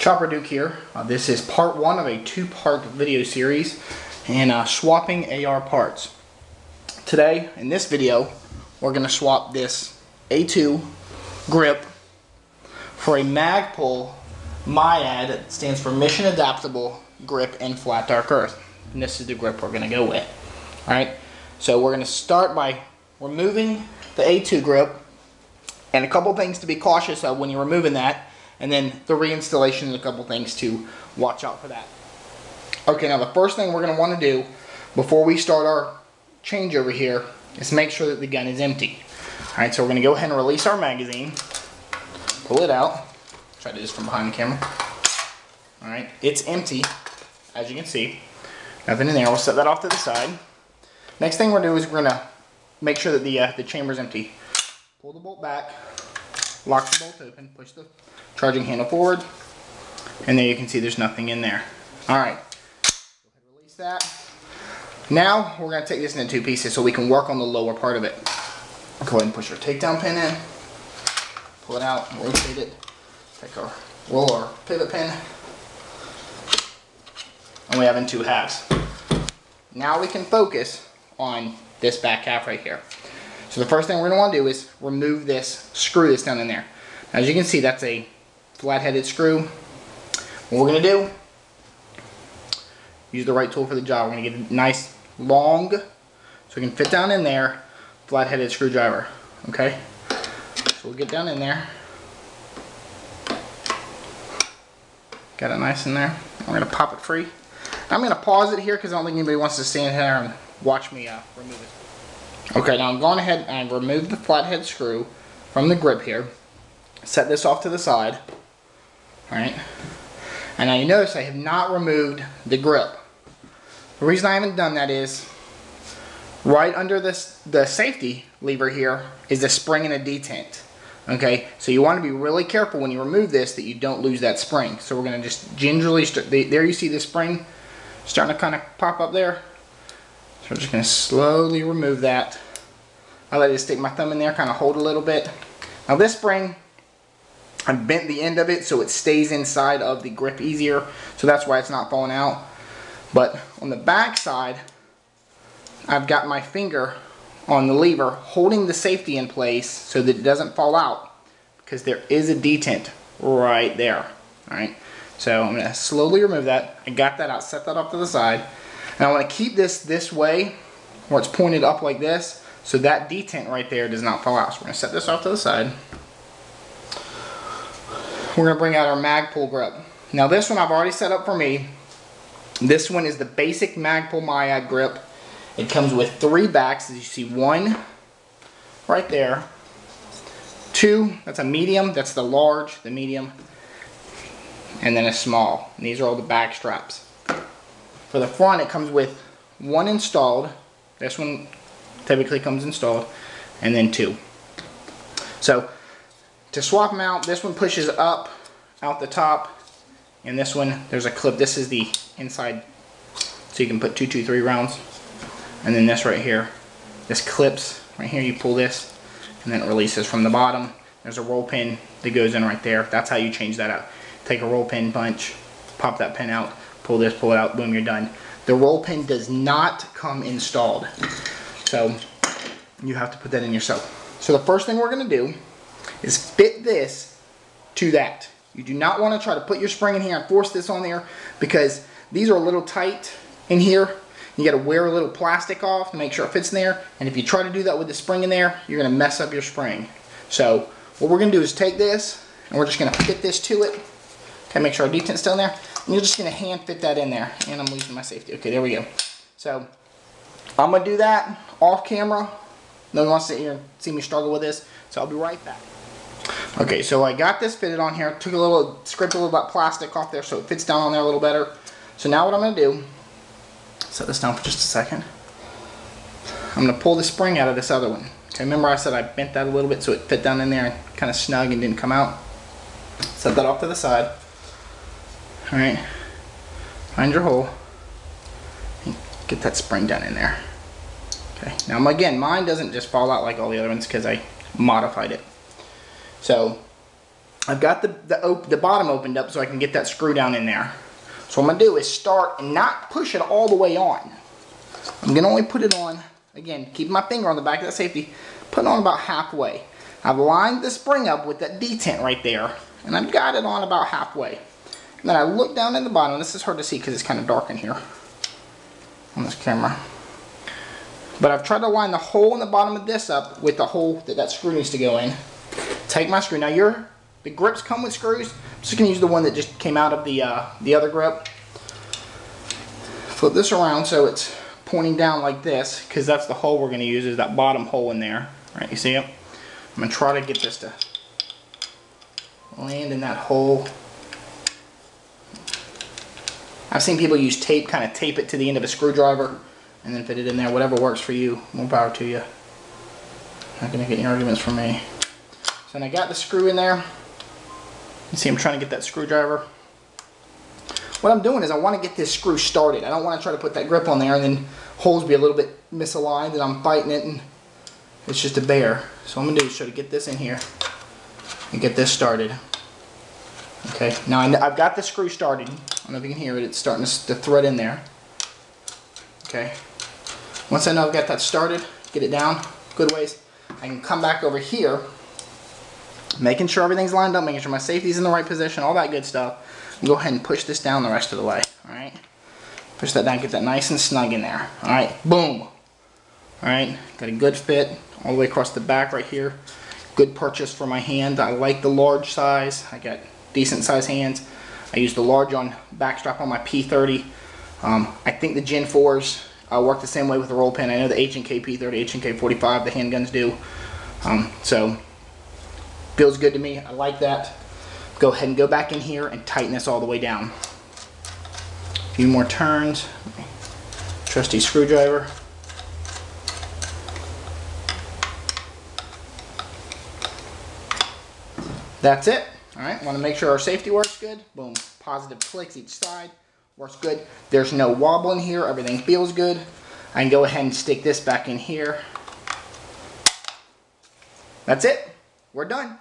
Chopper Duke here. This is part one of a two-part video series and swapping AR parts. Today, in this video, we're going to swap this A2 grip for a MagPul MIAD. It stands for Mission Adaptable Grip in Flat Dark Earth. And this is the grip we're going to go with. Alright, so we're going to start by removing the A2 grip, and a couple things to be cautious of when you're removing that, and then the reinstallation and a couple things to watch out for that. Okay, now the first thing we're going to want to do before we start our change over here is make sure that the gun is empty. Alright, so we're going to go ahead and release our magazine, pull it out, try to do this from behind the camera. Alright, it's empty, as you can see, nothing in there. We'll set that off to the side. Next thing we're going to do is we're going to make sure that the chamber is empty. Pull the bolt back, lock the bolt open, push the charging handle forward, and there you can see there's nothing in there. Alright, go ahead and release that. Now we're going to take this into two pieces so we can work on the lower part of it. Go ahead and push our takedown pin in, pull it out, rotate it, take our roll our pivot pin, and we have in two halves. Now we can focus on this back half right here. So the first thing we're going to want to do is remove this screw that's down in there. As you can see, that's a flat-headed screw. What we're going to do, use the right tool for the job. We're going to get a nice long, so we can fit down in there, flat-headed screwdriver. Okay? So we'll get down in there. Got it nice in there. We're going to pop it free. I'm going to pause it here because I don't think anybody wants to stand here and watch me remove it. Okay, now I'm going ahead and remove the flathead screw from the grip here. Set this off to the side. Alright. And now you notice I have not removed the grip. The reason I haven't done that is right under this, the safety lever here, is a spring and a detent. Okay, so you want to be really careful when you remove this that you don't lose that spring. So we're going to just gingerly, there you see the spring starting to kind of pop up there. So we're just going to slowly remove that. I let it stick my thumb in there, kind of hold a little bit. Now this spring, I bent the end of it so it stays inside of the grip easier. So that's why it's not falling out. But on the back side, I've got my finger on the lever holding the safety in place so that it doesn't fall out, because there is a detent right there. Alright, so I'm going to slowly remove that. I got that out, set that off to the side. And I want to keep this way where it's pointed up like this so that detent right there does not fall out. So we're going to set this off to the side. We're going to bring out our MagPul grip. Now this one I've already set up for me. This one is the basic MagPul MIAD grip. It comes with three backs, as you see. One right there. Two, that's a medium, that's the large, the medium, and then a small. And these are all the back straps. For the front, it comes with one installed. This one typically comes installed, and then two. So to swap them out, this one pushes up out the top, and this one, there's a clip. This is the inside, so you can put 223 rounds. And then this right here, this clips right here. You pull this, and then it releases from the bottom. There's a roll pin that goes in right there. That's how you change that out. Take a roll pin punch, pop that pin out, pull this, pull it out, boom, you're done. The roll pin does not come installed, so you have to put that in yourself. So the first thing we're going to do is fit this to that. You do not want to try to put your spring in here and force this on there, because these are a little tight in here. You got to wear a little plastic off to make sure it fits in there, and if you try to do that with the spring in there, you're going to mess up your spring. So what we're going to do is take this, and we're just going to fit this to it. Okay, make sure our detent's still in there. And you're just going to hand fit that in there. And I'm losing my safety. Okay, there we go. So I'm going to do that off camera. No one wants to sit here and see me struggle with this, so I'll be right back. Okay, so I got this fitted on here. Took a little, scraped a little bit of plastic off there so it fits down on there a little better. So now what I'm going to do, set this down for just a second. I'm going to pull the spring out of this other one. Okay, remember I said I bent that a little bit so it fit down in there and kind of snug and didn't come out. Set that off to the side. Alright, find your hole and get that spring down in there. Okay, now again, mine doesn't just fall out like all the other ones because I modified it. So I've got the bottom opened up so I can get that screw down in there. So what I'm going to do is start and not push it all the way on. I'm going to only put it on, again, keep my finger on the back of that safety, put it on about halfway. I've lined the spring up with that detent right there, and I've got it on about halfway. And then I look down at the bottom. This is hard to see because it's kind of dark in here on this camera. But I've tried to line the hole in the bottom of this up with the hole that screw needs to go in. Take my screw. Now the grips come with screws. I'm just going to use the one that just came out of the other grip. Flip this around so it's pointing down like this, because that's the hole we're going to use, is that bottom hole in there. Right, you see it? I'm going to try to get this to land in that hole. I've seen people use tape, kind of tape it to the end of a screwdriver and then fit it in there. Whatever works for you, more power to you. Not going to get any arguments from me. So then I got the screw in there. You see I'm trying to get that screwdriver. What I'm doing is I want to get this screw started. I don't want to try to put that grip on there and then holes be a little bit misaligned and I'm fighting it and it's just a bear. So what I'm going to do is try to get this in here and get this started. Okay, now I've got the screw started. I don't know if you can hear it. It's starting to thread in there. Okay. Once I know I've got that started, get it down good ways, I can come back over here, making sure everything's lined up, making sure my safety's in the right position, all that good stuff. And go ahead and push this down the rest of the way. Alright? Push that down, get that nice and snug in there. Alright, boom. Alright, got a good fit all the way across the back right here. Good purchase for my hand. I like the large size. I got decent size hands. I use the large on backstrap on my P30. I think the Gen 4s work the same way with the roll pin. I know the H&K P30, H&K 45, the handguns do. So, feels good to me. I like that. Go ahead and go back in here and tighten this all the way down. A few more turns. Trusty screwdriver. That's it. Alright, want to make sure our safety works good. Boom. Positive clicks each side. Works good. There's no wobble in here. Everything feels good. I can go ahead and stick this back in here. That's it. We're done.